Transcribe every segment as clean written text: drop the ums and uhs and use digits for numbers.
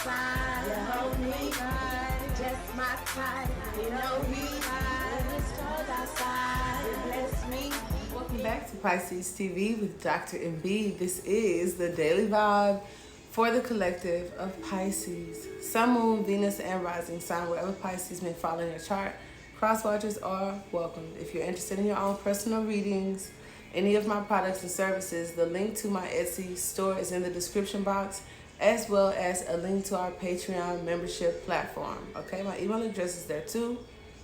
side. You hold me tight, just my type. You know me when the stars outside. You bless me. Welcome back to Pisces TV with Dr. MB. This is the daily vibe for the collective of Pisces. Sun, Moon, Venus, and Rising sign, wherever Pisces may fall in your chart. Cross watchers are welcomed. If you're interested in your own personal readings, any of my products and services, the link to my Etsy store is in the description box, as well as a link to our Patreon membership platform. Okay, my email address is there too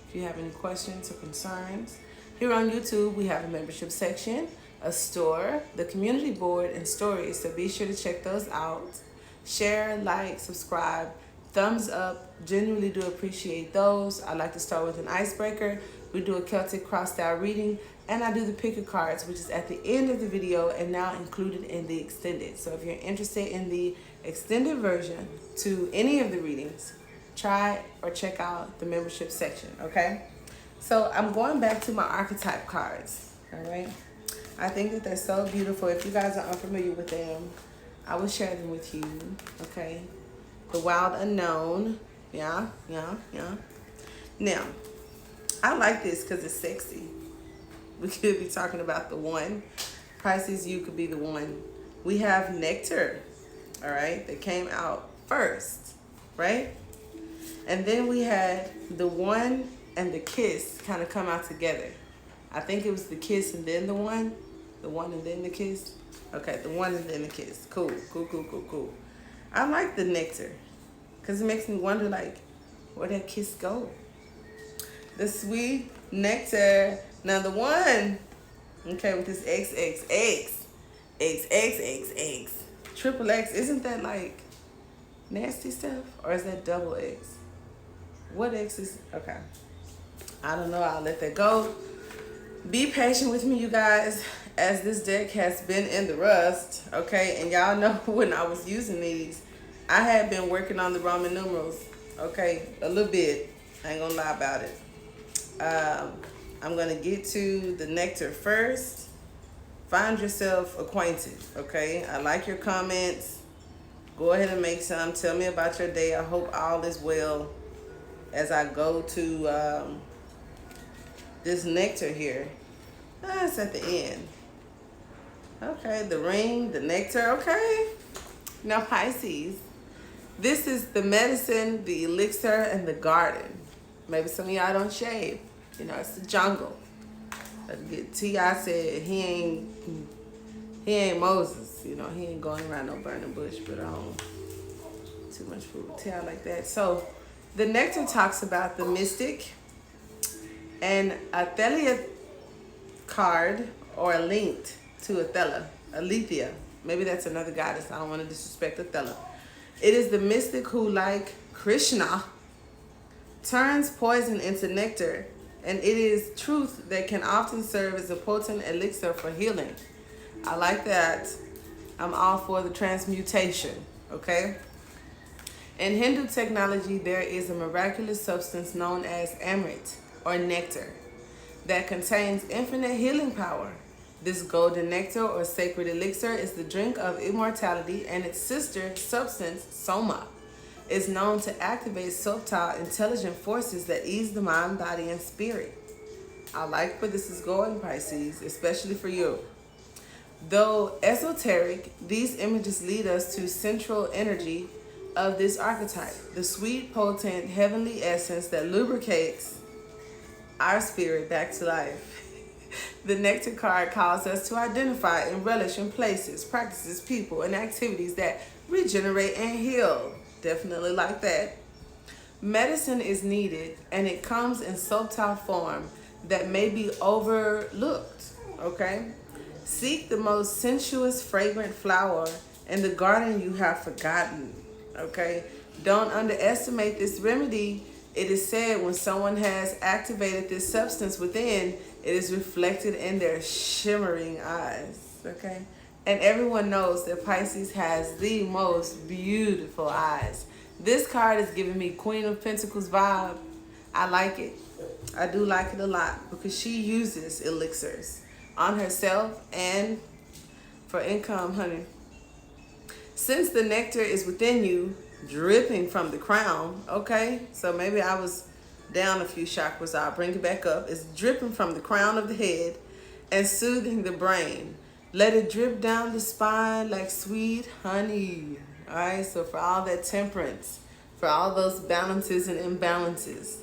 if you have any questions or concerns. Here on YouTube, we have a membership section, a store, the community board, and stories, so be sure to check those out. Share, like, subscribe, thumbs up, genuinely do appreciate those. I like to start with an icebreaker. We do a Celtic cross-style reading, and I do the pick of cards, which is at the end of the video and now included in the extended. So if you're interested in the extended version to any of the readings, try or check out the membership section, okay? So I'm going back to my archetype cards, all right? I think that they're so beautiful. If you guys are unfamiliar with them, I will share them with you, okay? The Wild Unknown, yeah. Now, I like this because it's sexy. We could be talking about the one. Pisces, you could be the one. We have Nectar, all right, that came out first, right? And then we had the one and the kiss kind of come out together. I think it was the kiss and then the one and then the kiss. Okay, the one and then the kiss. Cool. I like the Nectar because it makes me wonder, like, where that kiss go? The sweet Nectar. Now the one, okay, with this XXX, triple X, isn't that like nasty stuff? Or is that double X? What X is, okay. I don't know, I'll let that go. Be patient with me, you guys, as this deck has been in the rust, okay? And y'all know when I was using these, I had been working on the Roman numerals, okay? A little bit, I ain't gonna lie about it. I'm going to get to the Nectar first. Find yourself acquainted, okay? I like your comments. Go ahead and make some. Tell me about your day. I hope all is well as I go to this Nectar here. It's at the end. Okay, the ring, the Nectar, okay. Now, Pisces, this is the medicine, the elixir, and the garden. Maybe some of y'all don't shave. You know, it's the jungle. T.I. said he ain't Moses. You know, he ain't going around no burning bush, but too much food. T.I. like that. So the Nectar talks about the mystic and Athelia card, or linked to Alethea. Maybe that's another goddess. I don't want to disrespect Athela. It is the mystic who, like Krishna, turns poison into nectar, and it is truth that can often serve as a potent elixir for healing. I like that. I'm all for the transmutation, okay? In Hindu technology, there is a miraculous substance known as amrit, or nectar, that contains infinite healing power. This golden nectar, or sacred elixir, is the drink of immortality, and its sister substance, soma, is known to activate subtle, intelligent forces that ease the mind, body, and spirit. I like where this is going, Pisces, especially for you. Though esoteric, these images lead us to central energy of this archetype, the sweet, potent, heavenly essence that lubricates our spirit back to life. The Nectar card calls us to identify and relish in places, practices, people, and activities that regenerate and heal. Definitely like that. Medicine is needed, and it comes in subtle form that may be overlooked, okay? Seek the most sensuous, fragrant flower in the garden you have forgotten, okay? Don't underestimate this remedy. It is said when someone has activated this substance within, it is reflected in their shimmering eyes, okay? And everyone knows that Pisces has the most beautiful eyes. This card is giving me Queen of Pentacles vibe. I like it. I do like it a lot because she uses elixirs on herself and for income, honey. Since the nectar is within you, dripping from the crown, okay? So maybe I was down a few chakras. I'll bring it back up. It's dripping from the crown of the head and soothing the brain. Let it drip down the spine like sweet honey. All right, so for all that temperance, for all those balances and imbalances,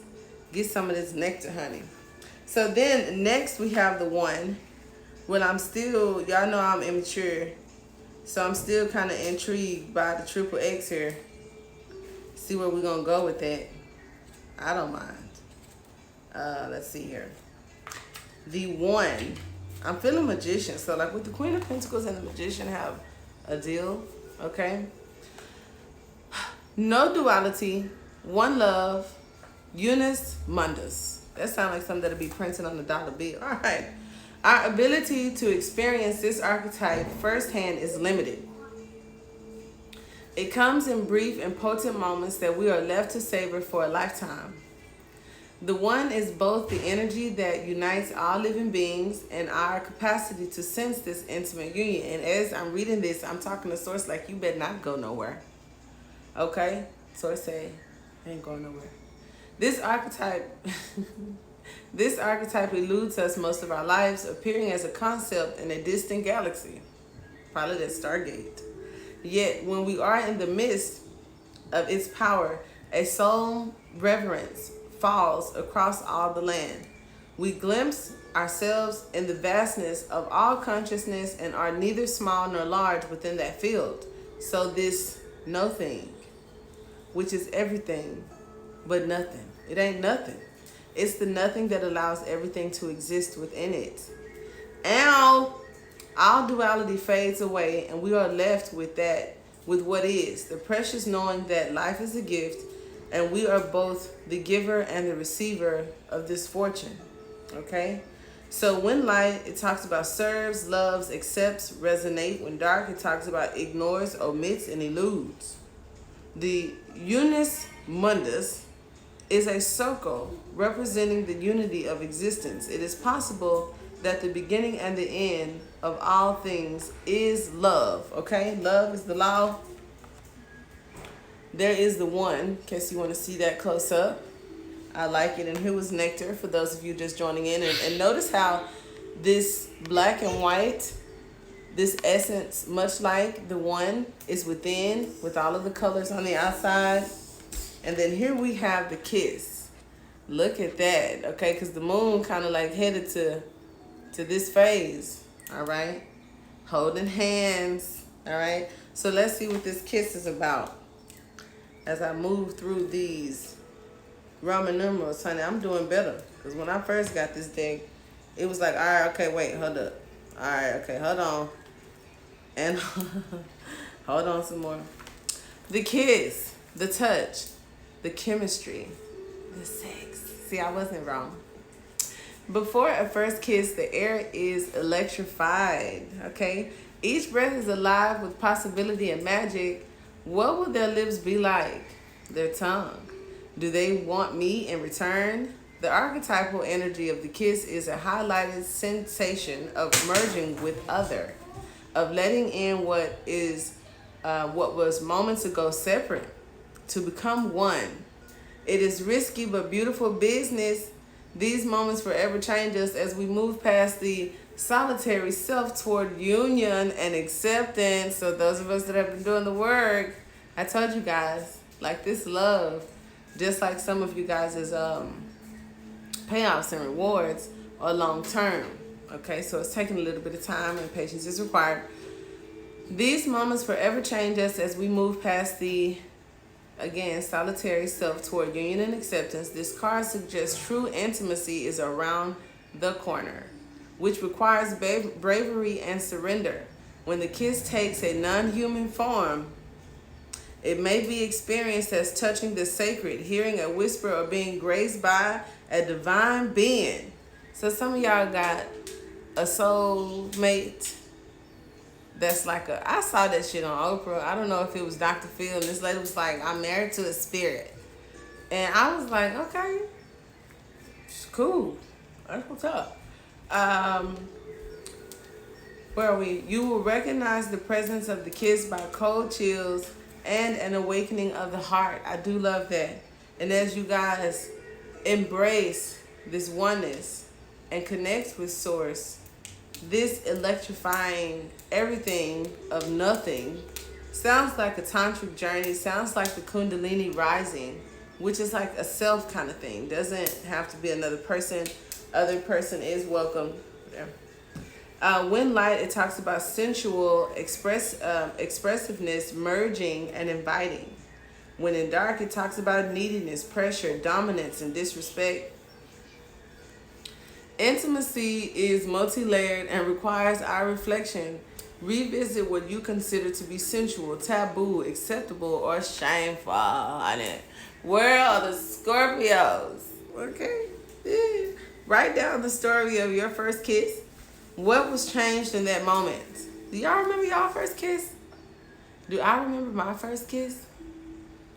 get some of this nectar, honey. So then next we have the one. Well, I'm still, y'all know I'm immature, so I'm still kind of intrigued by the triple X here. See where we're going to go with that. I don't mind. Let's see here. The one. I'm feeling magician. So like with the Queen of Pentacles and the magician have a deal. Okay. No duality. One love. Unus mundus. That sounds like something that'll be printed on the dollar bill. All right. Our ability to experience this archetype firsthand is limited. It comes in brief and potent moments that we are left to savor for a lifetime. The one is both the energy that unites all living beings and our capacity to sense this intimate union. And as I'm reading this, I'm talking to Source like, you better not go nowhere. Okay? Source say, I ain't going nowhere. This archetype eludes us most of our lives, appearing as a concept in a distant galaxy. Probably that Stargate. Yet, when we are in the midst of its power, a solemn reverence falls across all the land. We glimpse ourselves in the vastness of all consciousness and are neither small nor large within that field. So this no thing, which is everything but nothing. It ain't nothing. It's the nothing that allows everything to exist within it. And all duality fades away and we are left with that, with what is. The precious knowing that life is a gift and we are both the giver and the receiver of this fortune. Okay? So when light, it talks about serves, loves, accepts, resonate. When dark, it talks about ignores, omits, and eludes. The unus mundus is a circle representing the unity of existence. It is possible that the beginning and the end of all things is love. Okay? Love is the law. There is the one, in case you want to see that close up. I like it. And here was nectar for those of you just joining in. And notice how this black and white, this essence, much like the one, is within with all of the colors on the outside. And then here we have the kiss. Look at that, okay? Because the moon kind of like headed to this phase, all right? Holding hands, all right? So let's see what this kiss is about. As I move through these Roman numerals, honey, I'm doing better. Because when I first got this deck, it was like, all right, okay, wait, hold up. All right, okay, hold on. And hold on some more. The kiss, the touch, the chemistry, the sex. See, I wasn't wrong. Before a first kiss, the air is electrified, okay? Each breath is alive with possibility and magic. What will their lips be like? Their tongue. Do they want me in return? The archetypal energy of the kiss is a highlighted sensation of merging with other, of letting in what was moments ago separate to become one. It is risky but beautiful business. These moments forever change us as we move past the solitary self toward union and acceptance. So those of us that have been doing the work, I told you guys, like this love, just like some of you guys' payoffs and rewards are long term. Okay, so it's taking a little bit of time and patience is required. These moments forever change us as we move past the, again, solitary self toward union and acceptance. This card suggests true intimacy is around the corner, which requires bravery and surrender. When the kiss takes a non-human form, it may be experienced as touching the sacred, hearing a whisper, or being graced by a divine being. So some of y'all got a soul mate that's like a, I saw that shit on Oprah. I don't know if it was Dr. Phil, and this lady was like, I'm married to a spirit. And I was like, okay, cool. That's what's up. Where are we? You will recognize the presence of the kiss by cold chills and an awakening of the heart. I do love that. And as you guys embrace this oneness and connect with Source, this electrifying everything of nothing sounds like a tantric journey, sounds like the Kundalini rising, which is like a self kind of thing. Doesn't have to be another person. Other person is welcome. When light, it talks about sensual expressiveness, merging and inviting. When in dark, it talks about neediness, pressure, dominance, and disrespect. Intimacy is multi-layered and requires our reflection. Revisit what you consider to be sensual, taboo, acceptable, or shameful in it. World of Scorpios. Okay? Yeah. Write down the story of your first kiss. What was changed in that moment? Do y'all remember y'all first kiss? Do I remember my first kiss?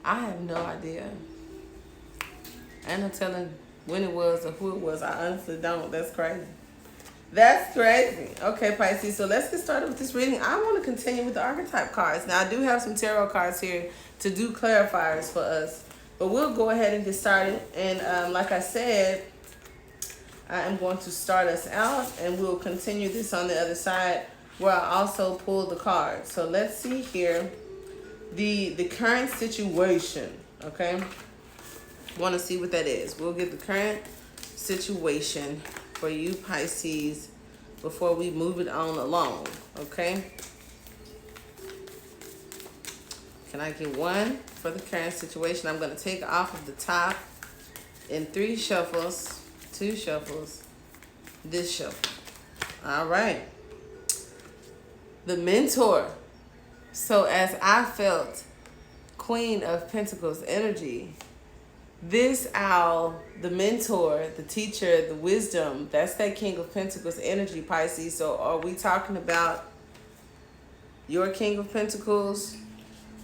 I have no idea. Ain't no telling when it was or who it was. I honestly don't. That's crazy. That's crazy. Okay, Pisces. So let's get started with this reading. I want to continue with the archetype cards. Now, I do have some tarot cards here to do clarifiers for us. But we'll go ahead and get started. And like I said, I am going to start us out. And we'll continue this on the other side where I also pull the cards. So let's see here. The current situation. Okay. Want to see what that is. We'll get the current situation for you Pisces before we move it on along. Okay. Can I get one for the current situation? I'm going to take off of the top in 3 shuffles, 2 shuffles, this shuffle. All right. The mentor. So as I felt Queen of Pentacles energy, this owl, the mentor, the teacher, the wisdom, that's that King of Pentacles energy, Pisces. So are we talking about your King of Pentacles?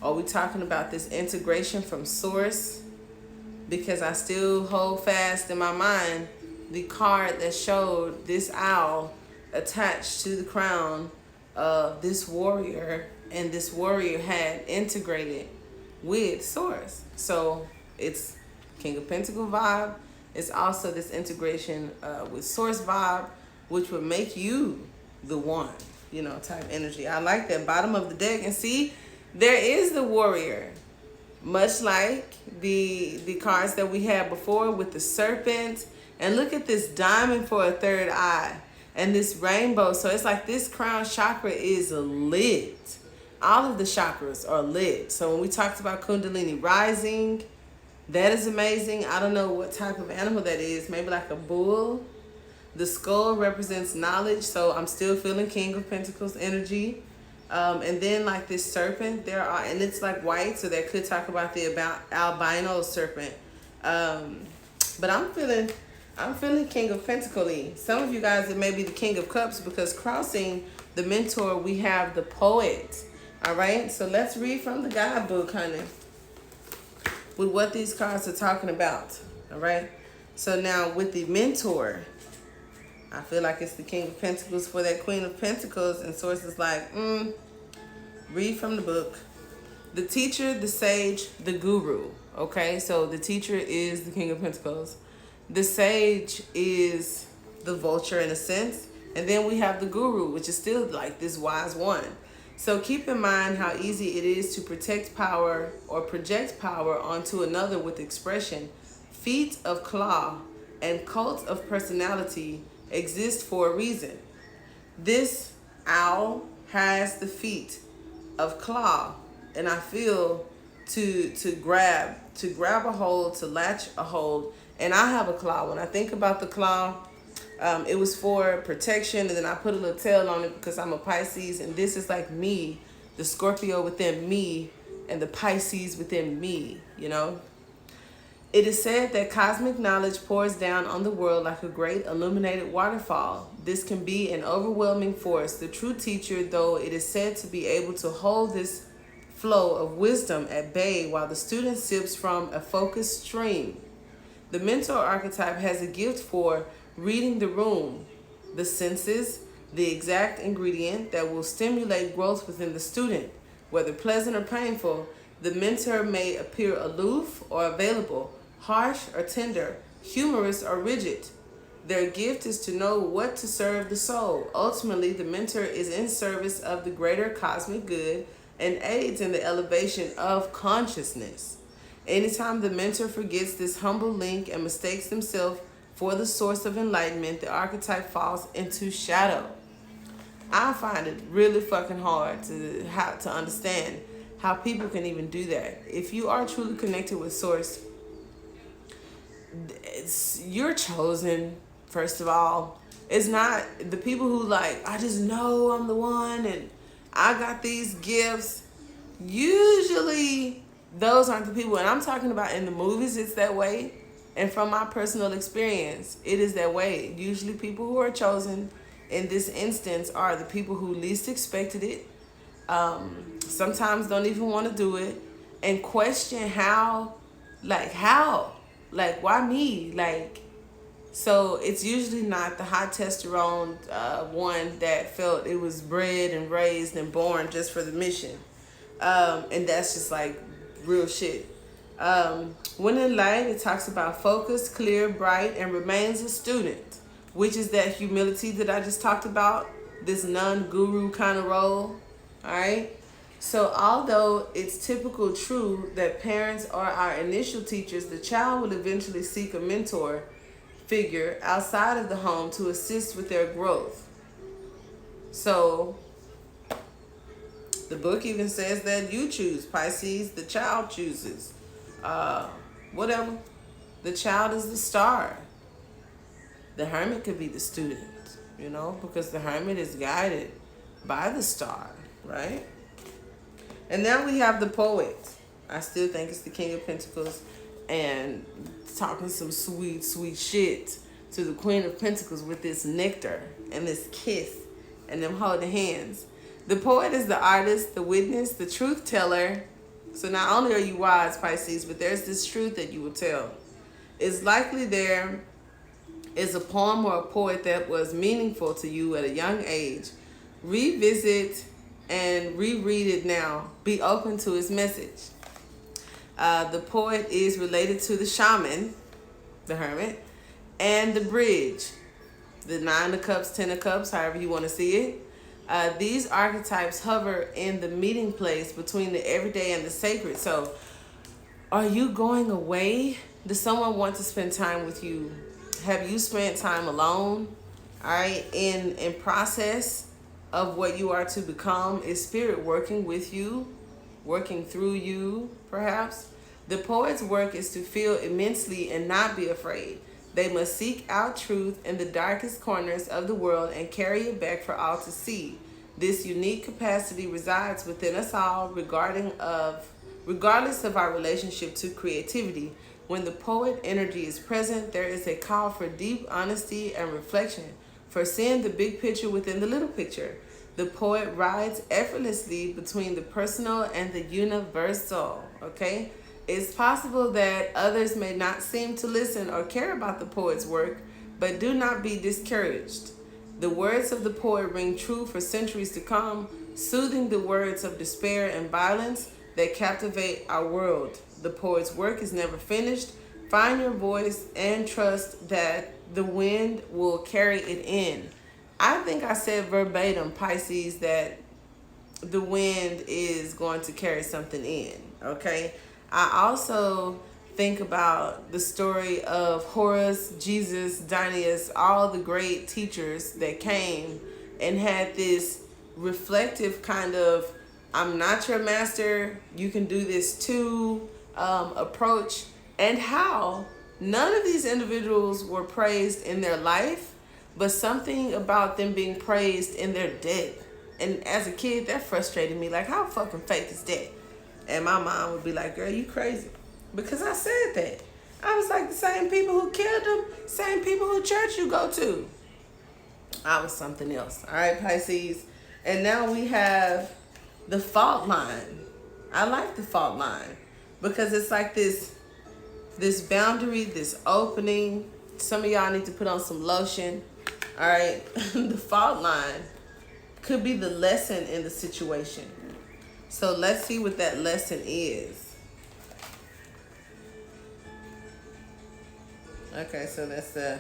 Are we talking about this integration from Source? Because I still hold fast in my mind the card that showed this owl attached to the crown of this warrior, and this warrior had integrated with Source. So it's King of Pentacle vibe. It's also this integration with Source vibe, which would make you the one, you know, type energy. I like that. Bottom of the deck. And see, there is the warrior. Much like the cards that we had before with the serpent. And look at this diamond for a third eye. And this rainbow. So it's like this crown chakra is lit. All of the chakras are lit. So when we talked about Kundalini rising, that is amazing. I don't know what type of animal that is. Maybe like a bull. The skull represents knowledge. So I'm still feeling King of Pentacles energy. And then like this serpent, and it's like white. So that could talk about the albino serpent. But I'm feeling King of Pentacles. Some of you guys, it may be the King of Cups, because crossing the mentor, we have the poet. All right. So let's read from the guidebook, honey, with what these cards are talking about. All right. So now with the mentor, I feel like it's the King of Pentacles for that Queen of Pentacles. And Source is like, read from the book. The teacher, the sage, the guru. Okay. So the teacher is the King of Pentacles. The sage is the vulture in a sense. And then we have the guru, which is still like this wise one. So keep in mind how easy it is to protect power or project power onto another with expression. Feet of claw and cult of personality exist for a reason. This owl has the feet of claw, and I feel to grab a hold, to latch a hold. And I have a claw. When I think about the claw, it was for protection, and then I put a little tail on it because I'm a Pisces, and this is like me, the Scorpio within me, and the Pisces within me, you know. It is said that cosmic knowledge pours down on the world like a great illuminated waterfall. This can be an overwhelming force. The true teacher, though, it is said to be able to hold this flow of wisdom at bay while the student sips from a focused stream. The mentor archetype has a gift for reading the room, the senses, the exact ingredient that will stimulate growth within the student. Whether pleasant or painful, the mentor may appear aloof or available, harsh or tender, humorous or rigid. Their gift is to know what to serve the soul. Ultimately, the mentor is in service of the greater cosmic good and aids in the elevation of consciousness. Anytime the mentor forgets this humble link and mistakes themselves for the source of enlightenment, the archetype falls into shadow. I find it really fucking hard to understand how people can even do that. If you are truly connected with source, you're chosen. First of all, it's not the people who like, I just know I'm the one and I got these gifts. Usually those aren't the people, and I'm talking about in the movies it's that way, and from my personal experience it is that way. Usually people who are chosen in this instance are the people who least expected it, sometimes don't even want to do it, and question how, why me, so it's usually not the high testosterone one that felt it was bred and raised and born just for the mission. And that's just like real shit. When in light, it talks about focused, clear, bright, and remains a student, which is that humility that I just talked about, this non-guru kind of role. All right. So although it's typical true that parents are our initial teachers, the child will eventually seek a mentor figure outside of the home to assist with their growth. So the book even says that you choose, Pisces, the child chooses. Whatever. The child is the star. The hermit could be the student, because the hermit is guided by the star, right? And now we have the poet. I still think it's the King of Pentacles, and talking some sweet, sweet shit to the Queen of Pentacles with this nectar and this kiss and them holding hands. The poet is the artist, the witness, the truth teller. So not only are you wise, Pisces, but there's this truth that you will tell. It's likely there is a poem or a poet that was meaningful to you at a young age. Revisit and reread it now. Be open to its message. The poet is related to the shaman, the hermit, and the bridge, the 9 of cups, 10 of cups, however you want to see it. These archetypes hover in the meeting place between the everyday and the sacred. So are you going away? Does someone want to spend time with you? Have you spent time alone? All right, in process of what you are to become? Is spirit working with you, working through you, perhaps? The poet's work is to feel immensely and not be afraid. They must seek out truth in the darkest corners of the world and carry it back for all to see. This unique capacity resides within us all, regardless of our relationship to creativity. When the poet energy is present, there is a call for deep honesty and reflection, for seeing the big picture within the little picture. The poet rides effortlessly between the personal and the universal, okay? It's possible that others may not seem to listen or care about the poet's work, but do not be discouraged. The words of the poet ring true for centuries to come, soothing the words of despair and violence that captivate our world. The poet's work is never finished. Find your voice and trust that the wind will carry it in. I think I said verbatim, Pisces, that the wind is going to carry something in, okay? I also think about the story of Horus, Jesus, Dionysus, all the great teachers that came and had this reflective kind of, I'm not your master, you can do this too, approach, and how none of these individuals were praised in their life, but something about them being praised in their death. And as a kid, that frustrated me. Like, how fucking fake is that? And my mom would be like, girl, you crazy. Because I said that. I was like, the same people who killed them, same people who church you go to. I was something else. All right, Pisces. And now we have the fault line. I like the fault line because it's like this boundary, this opening. Some of y'all need to put on some lotion. All right. The fault line could be the lesson in the situation. So let's see what that lesson is. Okay, so that's the.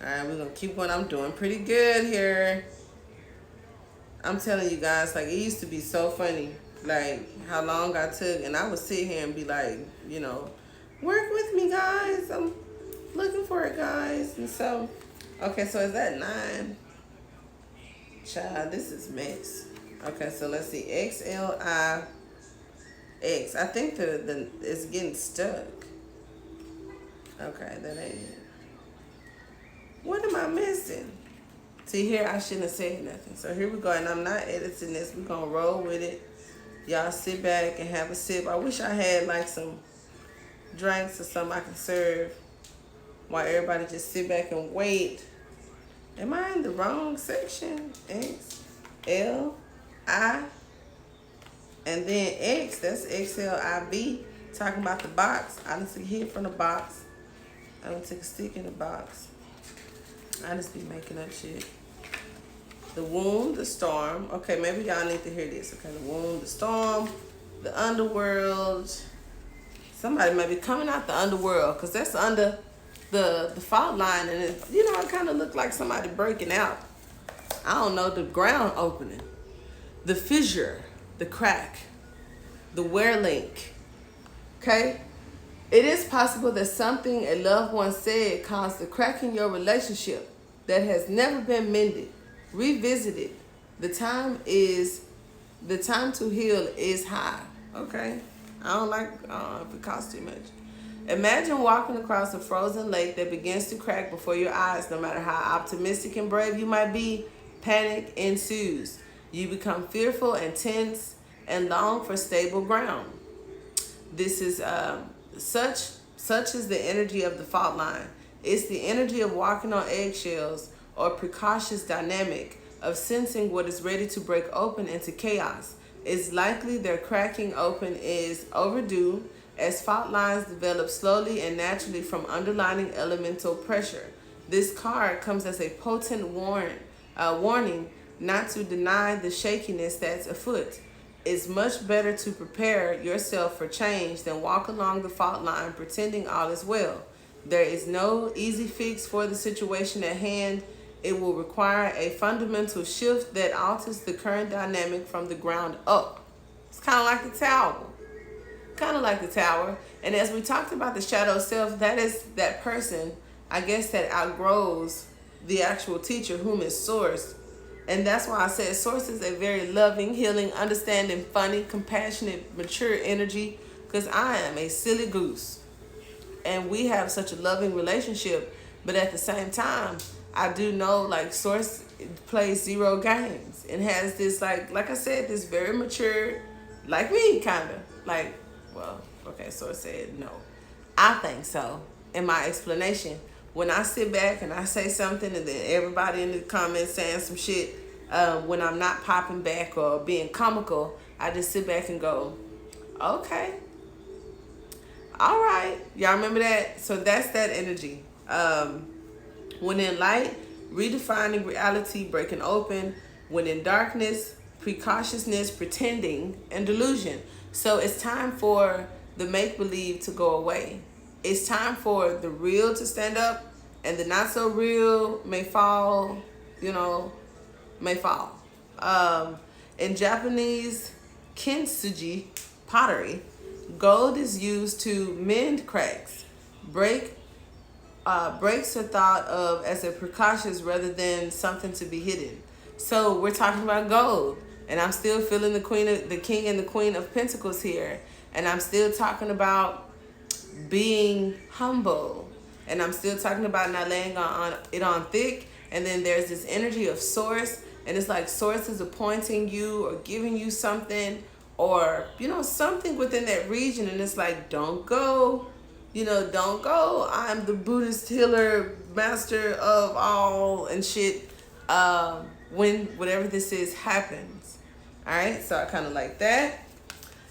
All right, we're gonna keep going. I'm doing pretty good here. I'm telling you guys, like, it used to be so funny, like how long I took, and I would sit here and be like, work with me, guys. I'm looking for it, guys. And so, okay, so is that 9? Child, this is mixed. Okay, so let's see, XLIX. I think the it's getting stuck. Okay, that ain't it. What am I missing? See, here I shouldn't have said nothing. So here we go, and I'm not editing this. We're gonna roll with it. Y'all sit back and have a sip. I wish I had like some drinks or something I can serve while everybody just sit back and wait. Am I in the wrong section? X, L, I, and then X. That's XLIV. Talking about the box. I done took a hit from the box. I done took a stick in the box. I just be making up shit. The womb, the storm. Okay, maybe y'all need to hear this. Okay, the womb, the storm, the underworld. Somebody may be coming out the underworld because that's under the fault line, and it kind of looked like somebody breaking out. I don't know, the ground opening, the fissure, the crack, the wear link. Okay, it is possible that something a loved one said caused a crack in your relationship that has never been mended. Revisit it. The time to heal is high. Okay. I don't know if it costs too much. Imagine walking across a frozen lake that begins to crack before your eyes. No matter how optimistic and brave you might be, panic ensues. You become fearful and tense and long for stable ground. This is such is the energy of the fault line. It's the energy of walking on eggshells, or precautious dynamic of sensing what is ready to break open into chaos. It's likely their cracking open is overdue, as fault lines develop slowly and naturally from underlying elemental pressure. This card comes as a potent warning not to deny the shakiness that's afoot. It's much better to prepare yourself for change than walk along the fault line pretending all is well. There is no easy fix for the situation at hand. It will require a fundamental shift that alters the current dynamic from the ground up. It's kind of like the tower. And as we talked about the shadow self, that is that person, I guess, that outgrows the actual teacher, whom is Source. And that's why I said Source is a very loving, healing, understanding, funny, compassionate, mature energy, because I am a silly goose. And we have such a loving relationship, but at the same time, I do know, like, Source plays zero games and has this, like I said, this very mature, like me, kind of. Like, well, okay, Source said no. I think so. In my explanation, when I sit back and I say something and then everybody in the comments saying some shit, when I'm not popping back or being comical, I just sit back and go, okay. All right. Y'all remember that? So that's that energy. When in light, redefining reality, breaking open. When in darkness, precautiousness, pretending, and delusion. So it's time for the make-believe to go away. It's time for the real to stand up, and the not so real may fall, may fall. In Japanese kintsugi pottery, gold is used to mend cracks. Breaks are thought of as a precautions rather than something to be hidden. So we're talking about gold, and I'm still feeling the king and the queen of pentacles here, and I'm still talking about being humble, and I'm still talking about not laying on thick. And then there's this energy of Source, and it's like Source is appointing you or giving you something, or something within that region, and it's like, don't go. Don't go. I'm the Buddhist healer, master of all and shit. When whatever this is happens. All right. So I kind of like that.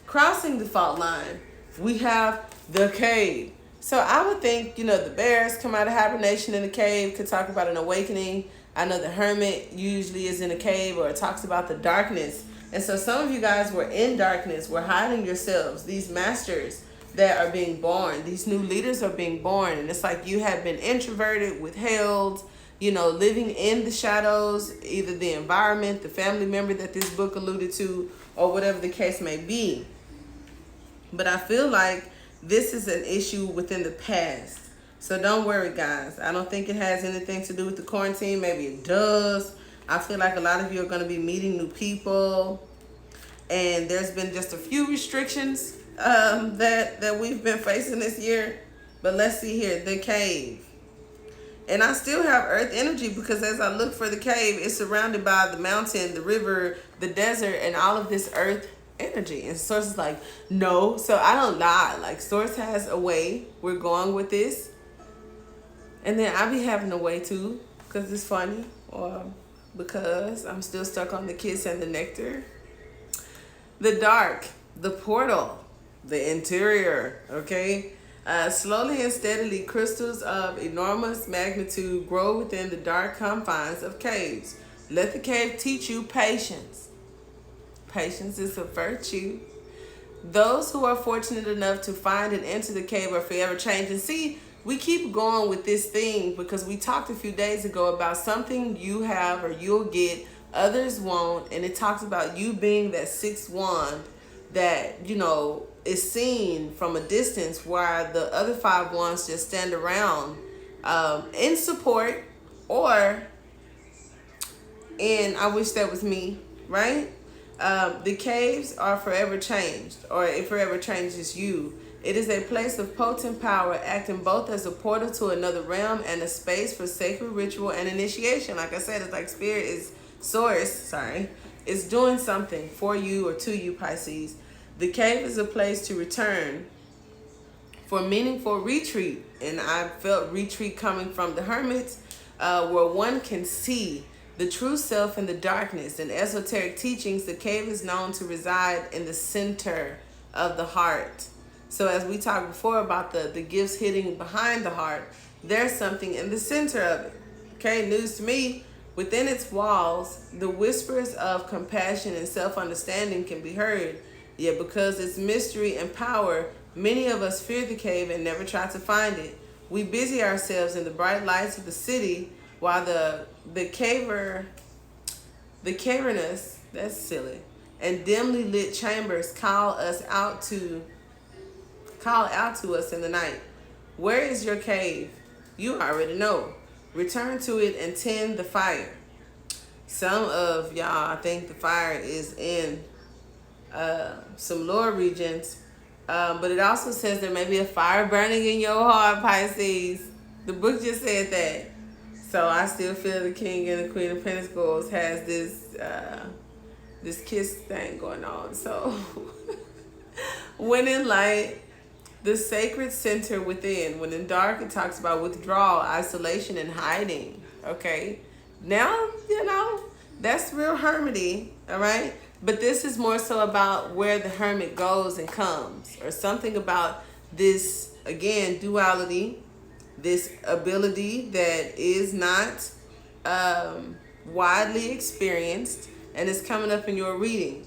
Crossing the fault line, we have the cave. So I would think, the bears come out of hibernation in the cave, could talk about an awakening. I know the hermit usually is in a cave, or it talks about the darkness. And so some of you guys were in darkness, were hiding yourselves. These masters that are being born, these new leaders are being born. And it's like you have been introverted, withheld, living in the shadows, either the environment, the family member that this book alluded to, or whatever the case may be. But I feel like this is an issue within the past. So don't worry, guys. I don't think it has anything to do with the quarantine. Maybe it does. I feel like a lot of you are going to be meeting new people. And there's been just a few restrictions that we've been facing this year. But let's see here. The cave. And I still have earth energy, because as I look for the cave, it's surrounded by the mountain, the river, the desert, and all of this earth energy. And Source is like, no. So I don't lie. Like, Source has a way. We're going with this. And then I be having a way too, because it's funny, or because I'm still stuck on the kiss and the nectar. The dark, the portal, the interior, okay? Slowly and steadily, crystals of enormous magnitude grow within the dark confines of caves. Let the cave teach you patience. Patience is a virtue. Those who are fortunate enough to find and enter the cave are forever changed. And see, we keep going with this thing because we talked a few days ago about something you have or you'll get, others won't. And it talks about you being that sixth wand that, is seen from a distance, while the other five wands just stand around in support, or in I wish that was me, right? The caves are forever changed, or it forever changes you. It is a place of potent power, acting both as a portal to another realm and a space for sacred ritual and initiation. Like I said, it's like Spirit is is doing something for you or to you, Pisces. The cave is a place to return for meaningful retreat. And I felt retreat coming from the hermits, where one can see the true self in the darkness. In esoteric teachings, the cave is known to reside in the center of the heart. So as we talked before about the gifts hitting behind the heart, there's something in the center of it. Okay, news to me. Within its walls, the whispers of compassion and self-understanding can be heard. Yet because its mystery and power, many of us fear the cave and never try to find it. We busy ourselves in the bright lights of the city, while the cavernous, that's silly, and dimly lit chambers call out to us in the night. Where is your cave? You already know. Return to it and tend the fire. Some of y'all, I think the fire is in some lower regions, but it also says there may be a fire burning in your heart, Pisces. The book just said that. So I still feel the King and the Queen of Pentacles has this kiss thing going on. So when in light, the sacred center within. When in dark, it talks about withdrawal, isolation, and hiding. Okay? Now, that's real hermity, all right? But this is more so about where the hermit goes and comes, or something about this, again, duality, this ability that is not widely experienced, and it's coming up in your reading.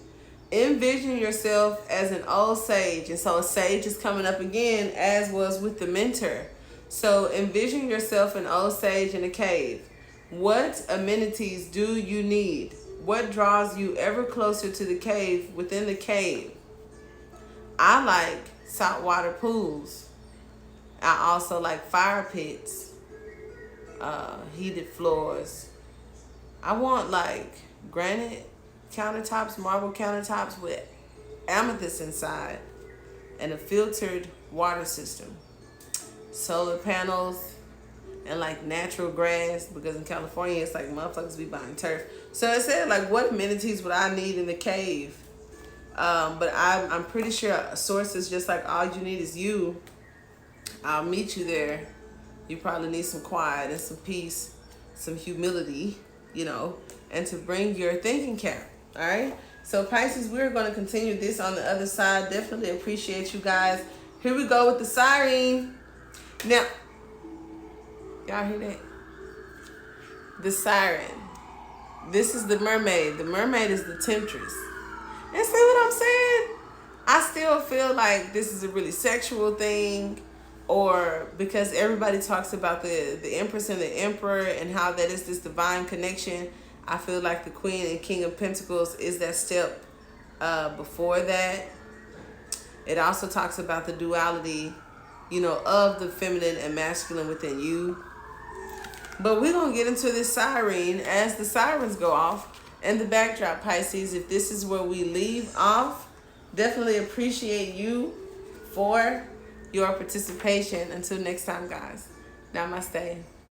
Envision yourself as an old sage. And so a sage is coming up again, as was with the mentor. So envision yourself an old sage in a cave. What amenities do you need? What draws you ever closer to the cave within the cave? I like saltwater pools. I also like fire pits, heated floors. I want like granite countertops, marble countertops with amethyst inside, and a filtered water system, solar panels, and like natural grass, because in California it's like motherfuckers be buying turf. So it said like, what amenities would I need in the cave? But I'm pretty sure Source is just like, all you need is you. I'll meet you there. You probably need some quiet and some peace, some humility, and to bring your thinking cap. All right. So Pisces, we're going to continue this on the other side. Definitely appreciate you guys. Here we go with the siren. Now, y'all hear that? the siren. This is the mermaid. The mermaid is the temptress. And see what I'm saying? I still feel like this is a really sexual thing, or because everybody talks about the Empress and the Emperor and how that is this divine connection. I feel like the Queen and King of Pentacles is that step before that. It also talks about the duality, you know, of the feminine and masculine within you. But we're going to get into this siren as the sirens go off. And the backdrop, Pisces, if this is where we leave off, definitely appreciate you for your participation. Until next time, guys. Namaste.